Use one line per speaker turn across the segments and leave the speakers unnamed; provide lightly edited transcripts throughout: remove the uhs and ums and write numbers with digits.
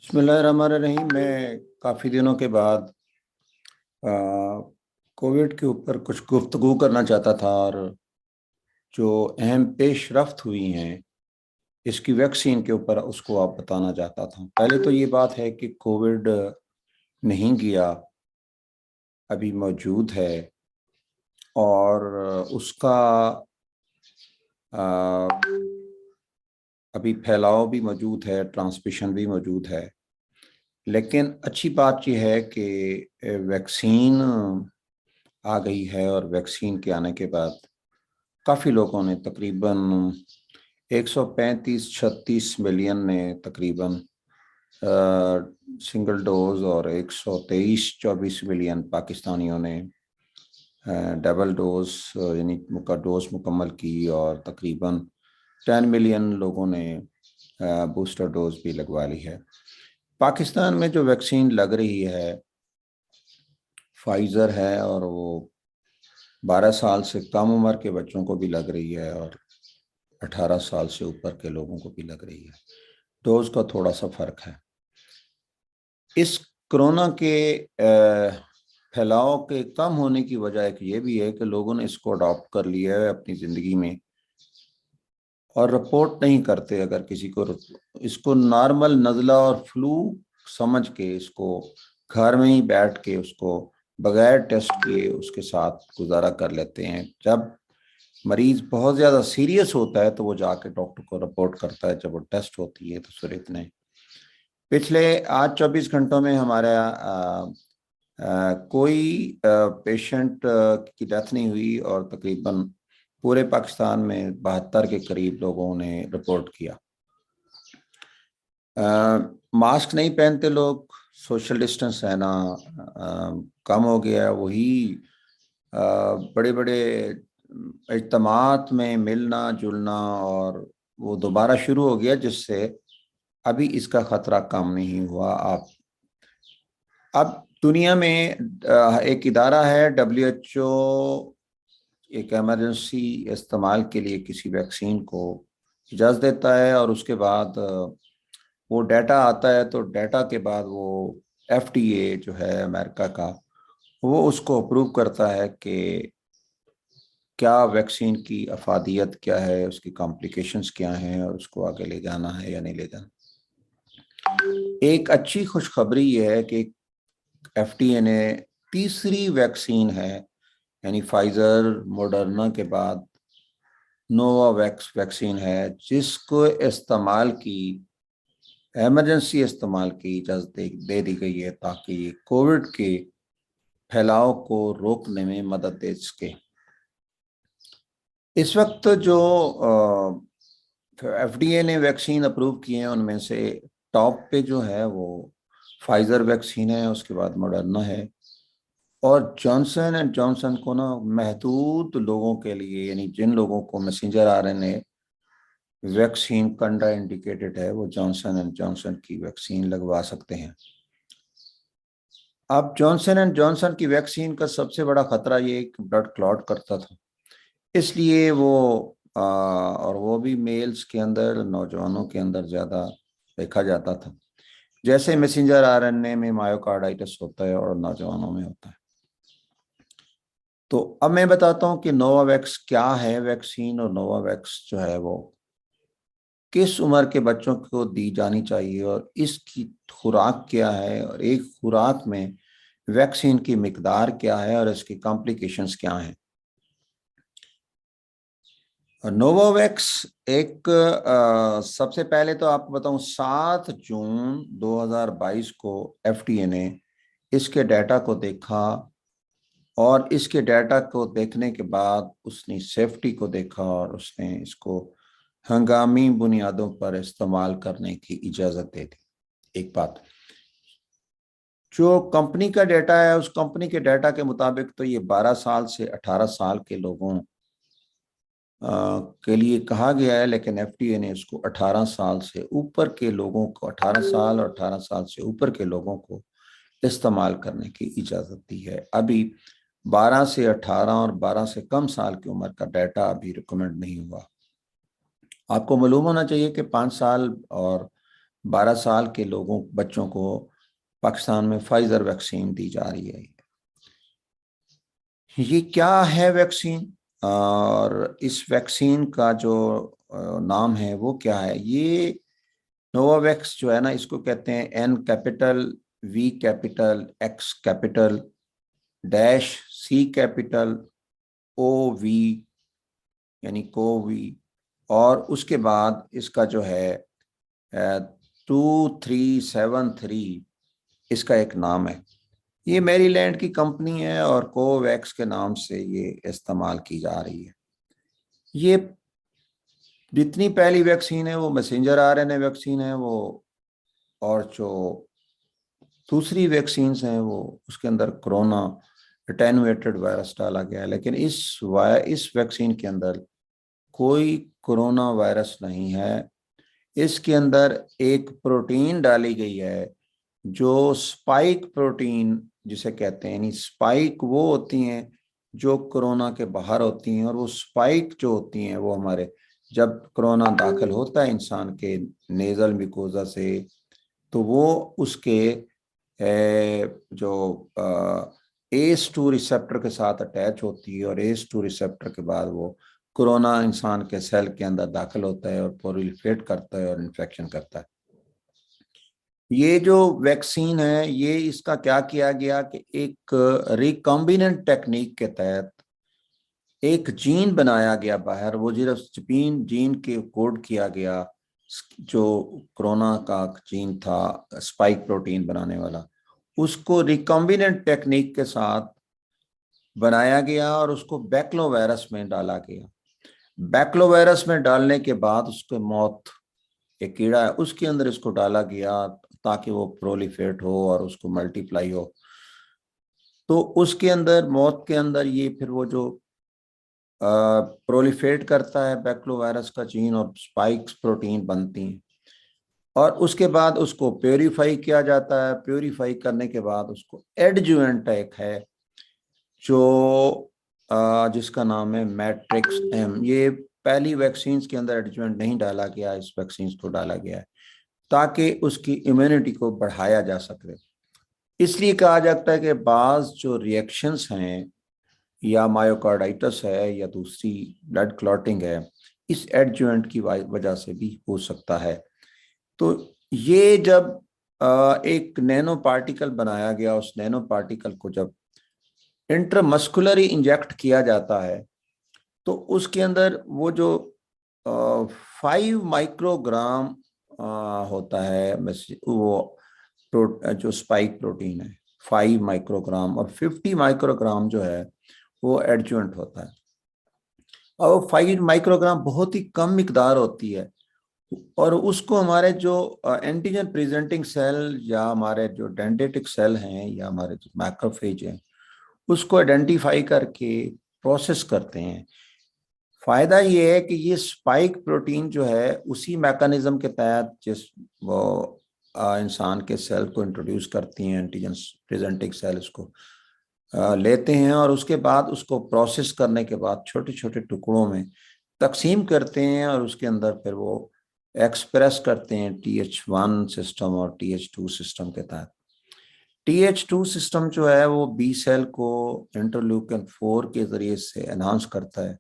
बिस्मिल्लाहिर्रहमानिर्रहीम। मैं काफ़ी दिनों के बाद कोविड के ऊपर कुछ गुफ्तगू करना चाहता था और जो अहम पेशरफ्त हुई हैं इसकी वैक्सीन के ऊपर उसको आप बताना चाहता था। पहले तो ये बात है कि कोविड नहीं गया, अभी मौजूद है और उसका आ, अभी फैलाव भी मौजूद है, ट्रांसमिशन भी मौजूद है। लेकिन अच्छी बात यह है कि वैक्सीन आ गई है और वैक्सीन के आने के बाद काफ़ी लोगों ने तकरीबन 135-36 मिलियन ने तकरीबन सिंगल डोज और 123-24 मिलियन पाकिस्तानियों ने डबल डोज यानी डोज मुकम्मल की और तकरीबन 10 मिलियन लोगों ने बूस्टर डोज भी लगवा ली है। पाकिस्तान में जो वैक्सीन लग रही है फाइज़र है और वो 12 साल से कम उम्र के बच्चों को भी लग रही है और 18 साल से ऊपर के लोगों को भी लग रही है। डोज का थोड़ा सा फर्क है। इस कोरोना के फैलाव के कम होने की वजह एक ये भी है कि लोगों ने इसको अडॉप्ट कर लिया है अपनी ज़िंदगी में और रिपोर्ट नहीं करते। अगर किसी को इसको नॉर्मल नज़ला और फ्लू समझ के इसको घर में ही बैठ के उसको बगैर टेस्ट किए उसके साथ गुजारा कर लेते हैं। जब मरीज बहुत ज़्यादा सीरियस होता है तो वो जाके डॉक्टर को रिपोर्ट करता है। जब वो टेस्ट होती है तो सूरत ने पिछले आज 24 घंटों में हमारा कोई पेशेंट की डेथ नहीं हुई और तकरीबन पूरे पाकिस्तान में 72 के करीब लोगों ने रिपोर्ट किया। मास्क नहीं पहनते लोग, सोशल डिस्टेंस रहना कम हो गया। वही बड़े बड़े इज्तिमात में मिलना जुलना और वो दोबारा शुरू हो गया, जिससे अभी इसका खतरा कम नहीं हुआ। आप अब दुनिया में एक इदारा है WHO, एक इमरजेंसी इस्तेमाल के लिए किसी वैक्सीन को इजाज़त देता है और उसके बाद वो डाटा आता है। तो डाटा के बाद वो FDA जो है अमेरिका का, वो उसको अप्रूव करता है कि क्या वैक्सीन की अफादियत क्या है, उसकी कॉम्प्लिकेशंस क्या हैं और उसको आगे ले जाना है या नहीं ले जाना। एक अच्छी खुशखबरी ये है कि FDA ने तीसरी वैक्सीन है, यानी फाइजर मोडर्ना के बाद नोवावैक्स वैक्सीन है, जिसको इस्तेमाल की एमरजेंसी इस्तेमाल की इजाज़त दे दी गई है ताकि कोविड के फैलाव को रोकने में मदद दे सके। इस वक्त जो FDA ने वैक्सीन अप्रूव किए हैं उनमें से टॉप पे जो है वो फाइजर वैक्सीन है, उसके बाद मॉडर्ना है और जॉनसन एंड जॉनसन को ना महदूद लोगों के लिए, यानी जिन लोगों को मैसेंजर RNA वैक्सीन कंट्रा इंडिकेटेड है, वो जॉनसन एंड जॉनसन की वैक्सीन लगवा सकते हैं। अब जॉनसन एंड जॉनसन की वैक्सीन का सबसे बड़ा खतरा ये कि ब्लड क्लॉट करता था, इसलिए वो और वो भी मेल्स के अंदर, नौजवानों के अंदर ज़्यादा देखा जाता था। जैसे मैसेंजर RNA में मायोकार्डाइटिस होता है और नौजवानों में होता है। तो अब मैं बताता हूँ कि नोवावैक्स क्या है वैक्सीन, और नोवावैक्स जो है वो किस उम्र के बच्चों को दी जानी चाहिए और इसकी खुराक क्या है और एक खुराक में वैक्सीन की मिकदार क्या है और इसकी कॉम्प्लिकेशंस क्या हैं। नोवावैक्स एक सबसे पहले तो आपको बताऊं, 7 जून 2022 को FDA ने इसके डाटा को देखा और इसके डाटा को देखने के बाद उसने सेफ्टी को देखा और उसने इसको हंगामी बुनियादों पर इस्तेमाल करने की इजाज़त दे दी। एक बात, जो कंपनी का डाटा है उस कंपनी के डाटा के मुताबिक तो ये 12 साल से 18 साल के लोगों के लिए कहा गया है, लेकिन FDA ने इसको 18 साल से ऊपर के लोगों को, 18 साल और 18 साल से ऊपर के लोगों को इस्तेमाल करने की इजाज़त दी है। अभी 12 से 18 और 12 से कम साल की उम्र का डाटा अभी रिकमेंड नहीं हुआ। आपको मालूम होना चाहिए कि 5 साल और 12 साल के बच्चों को पाकिस्तान में फाइजर वैक्सीन दी जा रही है। ये क्या है वैक्सीन, और इस वैक्सीन का जो नाम है वो क्या है? ये नोवावैक्स जो है ना, इसको कहते हैं N capital V capital X capital dash C capital O V, यानी कोवी, और उसके बाद इसका जो है 2373 इसका एक नाम है। ये मैरीलैंड की कंपनी है और कोवैक्स के नाम से ये इस्तेमाल की जा रही है। ये जितनी पहली वैक्सीन है वो मैसेंजर आरएनए वैक्सीन है वो, और जो दूसरी वैक्सीन हैं वो उसके अंदर कोरोना एटेनुएटेड वायरस डाला गया है। लेकिन इस वैक्सीन के अंदर कोई कोरोना वायरस नहीं है। इसके अंदर एक प्रोटीन डाली गई है जो स्पाइक प्रोटीन जिसे कहते हैं, यानी स्पाइक वो होती हैं जो कोरोना के बाहर होती हैं, और वो स्पाइक जो होती हैं वो हमारे जब कोरोना दाखिल होता है इंसान के नेजल मिकोजा से, तो वो उसके जो एस टू रिसेप्टर के साथ अटैच होती है, और एस टू रिसेप्टर के बाद वो कोरोना इंसान के सेल के अंदर दाखिल होता है और प्रोलिफरेट करता है और इन्फेक्शन करता है। ये जो वैक्सीन है, ये इसका क्या किया गया कि एक रिकॉम्बिनेंट टेक्निक के तहत एक जीन बनाया गया बाहर, वो जीन जीन के कोड किया गया, जो कोरोना का जीन था स्पाइक प्रोटीन बनाने वाला, उसको रिकॉम्बिनेंट टेक्निक के साथ बनाया गया और उसको बैक्लोवायरस में डाला गया। बैक्लोवायरस में डालने के बाद उसके मौत, एक कीड़ा है उसके अंदर इसको डाला गया ताकि वो प्रोलिफेट हो और उसको मल्टीप्लाई हो। तो उसके अंदर मौत के अंदर ये फिर वो जो प्रोलिफेट करता है बैक्लोवायरस का जीन और स्पाइक्स प्रोटीन बनती हैं, और उसके बाद उसको प्योरीफाई किया जाता है। प्योरीफाई करने के बाद उसको एडजुवेंट एक है जो जिसका नाम है मैट्रिक्स एम। ये पहली वैक्सीन के अंदर एडजुवेंट नहीं डाला गया, इस वैक्सीन को डाला गया है ताकि उसकी इम्यूनिटी को बढ़ाया जा सके। इसलिए कहा जाता है कि बाज जो रिएक्शंस हैं या मायोकार्डाइटिस है या दूसरी ब्लड क्लॉटिंग है, इस एडजुवेंट की वजह से भी हो सकता है। तो ये जब एक नैनो पार्टिकल बनाया गया, उस नैनो पार्टिकल को जब इंट्रामस्कुलरी इंजेक्ट किया जाता है तो उसके अंदर वो जो 5 माइक्रोग्राम होता है वो जो स्पाइक प्रोटीन है 5 माइक्रोग्राम, और 50 माइक्रोग्राम जो है वो एडजुवेंट होता है। और 5 माइक्रोग्राम बहुत ही कम मिकदार होती है, और उसको हमारे जो एंटीजन प्रेजेंटिंग सेल या हमारे जो डेंड्रिटिक सेल हैं या हमारे जो मैक्रोफेज हैं उसको आइडेंटिफाई करके प्रोसेस करते हैं। फायदा ये है कि ये स्पाइक प्रोटीन जो है उसी मैकेनिज्म के तहत जिस वो इंसान के सेल को इंट्रोड्यूस करती हैं, एंटीजन प्रेजेंटिंग सेल उसको लेते हैं और उसके बाद उसको प्रोसेस करने के बाद छोटे छोटे टुकड़ों में तकसीम करते हैं, और उसके अंदर फिर वो एक्सप्रेस करते हैं TH1 सिस्टम और TH2 सिस्टम के तहत। TH2 सिस्टम जो है वो बी सेल को इंटरल्यूकिन 4 के जरिए से एनहांस करता है।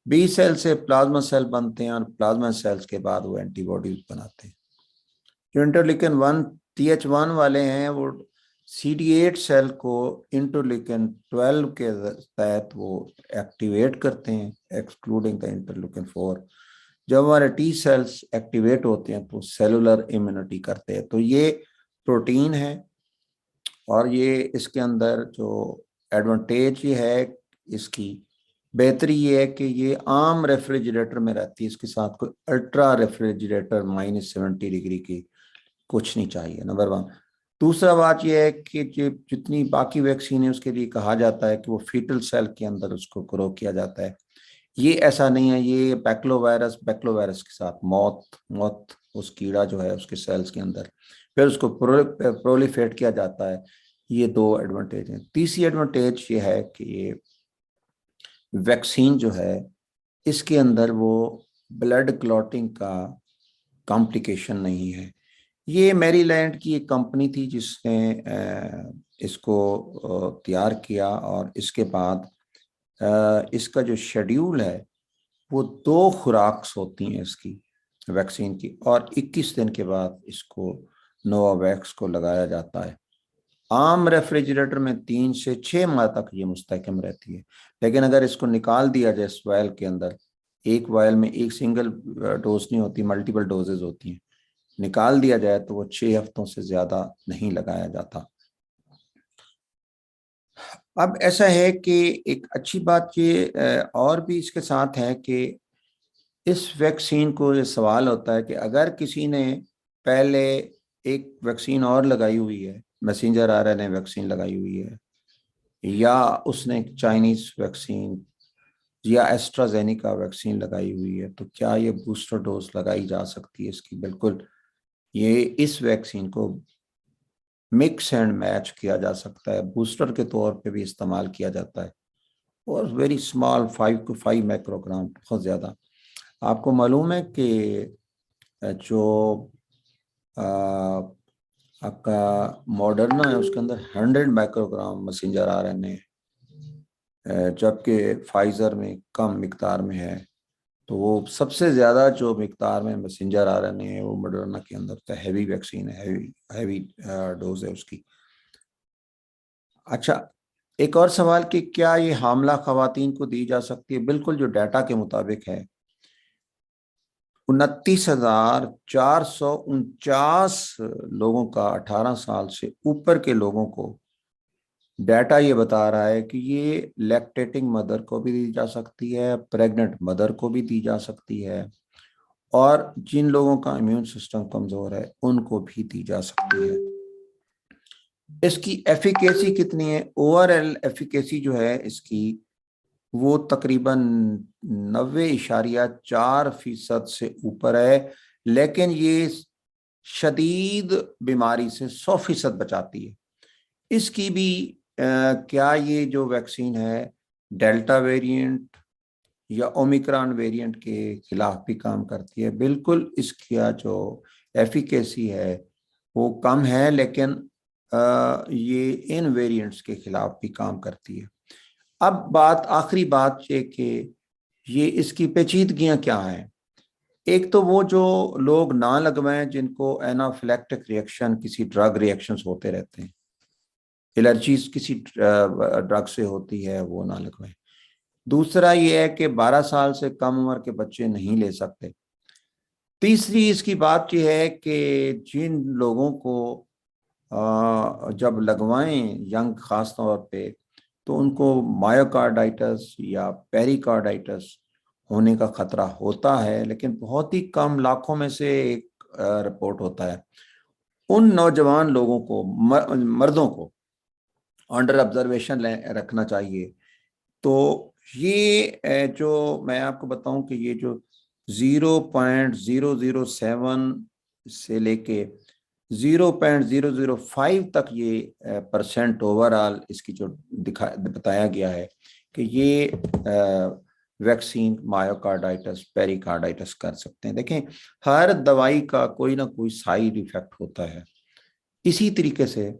बी सेल से प्लाज्मा सेल बनते हैं और प्लाज्मा सेल्स के बाद वो एंटीबॉडीज बनाते हैं। जो इंटरल्यूकिन 1 TH1 वाले हैं वो CD8 सेल को इंटरल्यूकिन 12 के तहत वो एक्टिवेट करते हैं, एक्सक्लूडिंग द इंटरल्यूकिन 4। जब हमारे टी सेल्स एक्टिवेट होते हैं तो सेलुलर इम्यूनिटी करते हैं। तो ये प्रोटीन है, और ये इसके अंदर जो एडवांटेज ये है, इसकी बेहतरी ये है कि ये आम रेफ्रिजरेटर में रहती है, इसके साथ कोई अल्ट्रा रेफ्रिजरेटर -70 डिग्री की कुछ नहीं चाहिए, नंबर 1। दूसरा बात यह है कि जितनी बाकी वैक्सीन है उसके लिए कहा जाता है कि वो फीटल सेल के अंदर उसको ग्रो किया जाता है। ये ऐसा नहीं है, ये बैक्लोवायरस के साथ मौत उस कीड़ा जो है उसके सेल्स के अंदर फिर उसको प्रोलिफेट किया जाता है। ये 2 एडवांटेज हैं। तीसरी एडवांटेज ये है कि ये वैक्सीन जो है इसके अंदर वो ब्लड क्लॉटिंग का कॉम्प्लिकेशन नहीं है। ये मैरीलैंड की एक कंपनी थी जिसने इसको तैयार किया, और इसके बाद इसका जो शेड्यूल है वो 2 खुराक्स होती हैं इसकी वैक्सीन की, और 21 दिन के बाद इसको नोवावैक्स को लगाया जाता है। आम रेफ्रिजरेटर में 3 से 6 माह तक ये मुस्तहकम रहती है, लेकिन अगर इसको निकाल दिया जाए इस वायल के अंदर, एक वायल में एक सिंगल डोज नहीं होती, मल्टीपल डोजेज होती हैं, निकाल दिया जाए तो वो 6 हफ्तों से ज्यादा नहीं लगाया जाता। अब ऐसा है कि एक अच्छी बात ये और भी इसके साथ है कि इस वैक्सीन को ये सवाल होता है कि अगर किसी ने पहले एक वैक्सीन और लगाई हुई है, मैसेंजर आरएनए वैक्सीन लगाई हुई है, या उसने चाइनीज वैक्सीन या एस्ट्राजेनिका वैक्सीन लगाई हुई है, तो क्या ये बूस्टर डोज लगाई जा सकती है इसकी? बिल्कुल, ये इस वैक्सीन को मिक्स एंड मैच किया जा सकता है, बूस्टर के तौर पे भी इस्तेमाल किया जाता है, और वेरी स्मॉल 5 माइक्रोग्राम, बहुत ज़्यादा। आपको मालूम है कि जो आ, आपका मॉडर्ना है उसके अंदर 100 माइक्रोग्राम मैसेंजर आरएनए है, जबकि फाइजर में कम मिकदार में है। तो वो सबसे ज़्यादा जो मिकदार में मैसेंजर आरएनए है वो मॉडर्ना के अंदर होता है। हैवी वैक्सीन है, हैवी हैवी डोज है उसकी। अच्छा, एक और सवाल कि क्या ये हामला खवातीन को दी जा सकती है? बिल्कुल, जो डाटा के मुताबिक है 29,449 लोगों का, 18 साल से ऊपर के लोगों को डाटा ये बता रहा है कि ये लैक्टेटिंग मदर को भी दी जा सकती है, प्रेग्नेंट मदर को भी दी जा सकती है, और जिन लोगों का इम्यून सिस्टम कमजोर है उनको भी दी जा सकती है। इसकी एफिकेसी कितनी है? ओवरऑल एफिकेसी जो है इसकी वो तकरीबन 90.4% से ऊपर है, लेकिन ये शदीद बीमारी से 100% बचाती है। इसकी भी क्या ये जो वैक्सीन है डेल्टा वेरिएंट या ओमिक्रॉन वेरिएंट के खिलाफ भी काम करती है? बिल्कुल, इसका जो एफिकेसी है वो कम है, लेकिन ये इन वेरिएंट्स के खिलाफ भी काम करती है। अब आखिरी बात ये कि ये इसकी पेचीदगियां क्या हैं। एक तो वो जो लोग ना लगवाएं जिनको एनाफिलेक्टिक रिएक्शन, किसी ड्रग रिएक्शंस होते रहते हैं, एलर्जीज किसी ड्रग से होती है, वो ना लगवाएं। दूसरा ये है कि 12 साल से कम उम्र के बच्चे नहीं ले सकते। तीसरी इसकी बात यह है कि जिन लोगों को जब लगवाएं, यंग खास तौर पे, तो उनको मायोकार्डाइटिस या पेरिकार्डाइटिस होने का खतरा होता है, लेकिन बहुत ही कम, लाखों में से एक रिपोर्ट होता है। उन नौजवान लोगों को, मर्दों को अंडर ऑब्जर्वेशन रखना चाहिए। तो ये जो मैं आपको बताऊं कि ये जो 0.007 से लेके 0.005 तक ये परसेंट ओवरऑल इसकी जो बताया गया है कि ये वैक्सीन मायोकार्डाइटिस, पेरिकार्डाइटिस कर सकते हैं। देखें, हर दवाई का कोई ना कोई साइड इफेक्ट होता है। इसी तरीके से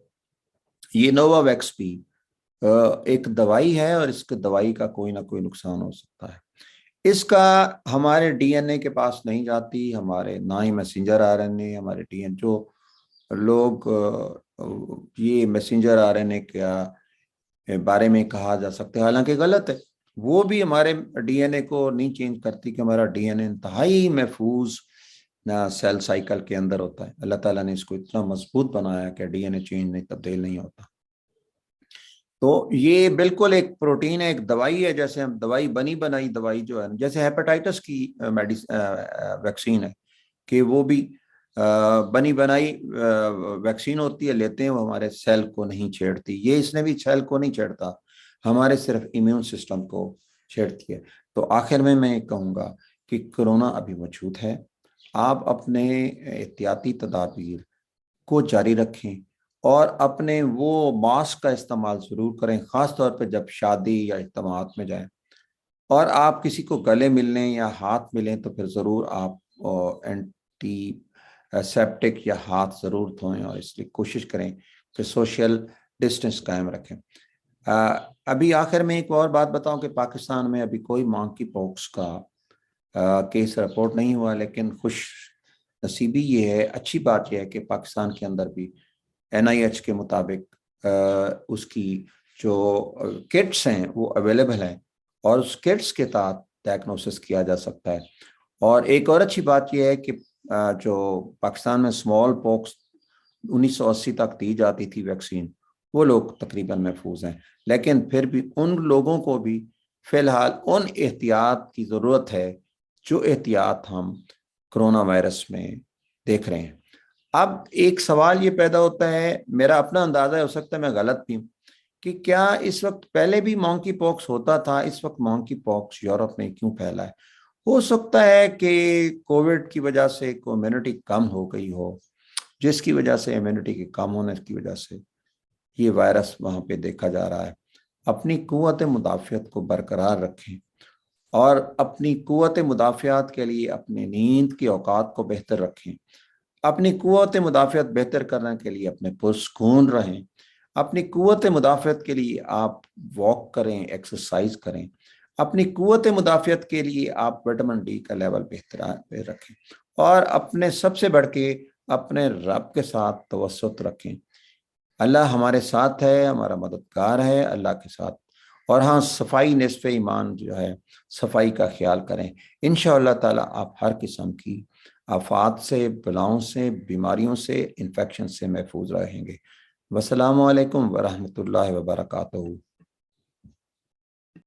ये नोवावैक्स भी एक दवाई है, और इसके दवाई का कोई ना कोई नुकसान हो सकता है। इसका हमारे डीएनए के पास नहीं जाती, हमारे ना ही मैसेंजर आरएनए, हमारे डीएनए जो लोग ये मैसेंजर आरएनए के बारे में कहा जा सकता है, हालांकि गलत है। वो भी हमारे डीएनए को नहीं चेंज करती, कि हमारा डीएनए इंतहाई महफूज ना सेल साइकिल के अंदर होता है। अल्लाह ताला ने इसको इतना मजबूत बनाया कि डीएनए चेंज नहीं, तब्दील नहीं होता। तो ये बिल्कुल एक प्रोटीन है, एक दवाई है। जैसे हम दवाई, बनी बनाई दवाई जो है, जैसे हेपेटाइटिस की मेडिसिन वैक्सीन है, कि वो भी बनी बनाई वैक्सीन होती है, लेते हैं, वो हमारे सेल को नहीं छेड़ती। ये इसने भी सेल को नहीं छेड़ता, हमारे सिर्फ इम्यून सिस्टम को छेड़ती है। तो आखिर में मैं कहूँगा कि कोरोना अभी मौजूद है, आप अपने एहतियाती तदाबीर को जारी रखें, और अपने वो मास्क का इस्तेमाल ज़रूर करें, ख़ास तौर पर जब शादी या इज्तिमात में जाएं। और आप किसी को गले मिलने या हाथ मिलें तो फिर ज़रूर आप एंटी सेप्टिक या हाथ ज़रूर धोएं, और इसलिए कोशिश करें कि सोशल डिस्टेंस कायम रखें। अभी आखिर में एक और बात बताऊं कि पाकिस्तान में अभी कोई मंकी पॉक्स का केस रिपोर्ट नहीं हुआ, लेकिन खुश नसीबी ये है, अच्छी बात यह है कि पाकिस्तान के अंदर भी NIH के मुताबिक उसकी जो किट्स हैं वो अवेलेबल हैं, और उस किट्स के तहत डायग्नोसिस किया जा सकता है। और एक और अच्छी बात यह है कि जो पाकिस्तान में स्मॉल पॉक्स 1980 तक दी जाती थी वैक्सीन, वो लोग तकरीबन महफूज हैं, लेकिन फिर भी उन लोगों को भी फ़िलहाल उन एहतियात की ज़रूरत है जो एहतियात हम कोरोना वायरस में देख रहे हैं। अब एक सवाल ये पैदा होता है, मेरा अपना अंदाज़ा हो सकता है मैं गलत भी हूँ, कि क्या इस वक्त पहले भी मंकी पॉक्स होता था, इस वक्त मंकी पॉक्स यूरोप में क्यों फैला है? हो सकता है कि कोविड की वजह से इम्यूनिटी कम हो गई हो, जिसकी वजह से इम्यूनिटी के कम होने की वजह से ये वायरस वहाँ पे देखा जा रहा है। अपनी क़ुव्वत मुदाफ़ियत को बरकरार रखें, और अपनी क़ुव्वत मुदाफ़ियत के लिए अपनी नींद के औकात को बेहतर रखें। अपनी क़ुव्वत मुदाफ़ियत बेहतर करने के लिए अपने पुरस्कून रहें। अपनी क़ुव्वत मुदाफ़ियत के लिए आप वॉक करें, एक्सरसाइज करें। अपनी क़ुव्वत मुदाफ़ियत के लिए आप विटामिन D का लेवल बेहतर रखें, और अपने सबसे बढ़ के अपने रब के साथ तवस्सुत रखें। अल्लाह हमारे साथ है, हमारा मददगार है, अल्लाह के साथ। और हाँ, सफाई निस्फ़ ईमान जो है, सफाई का ख्याल करें। इंशाअल्लाह ताला आप हर किस्म की आफात से, बलाओं से, बीमारियों से, इन्फेक्शन से महफूज रहेंगे। वस्सलामु अलैकुम वरहमतुल्लाहि वबरकातुहू।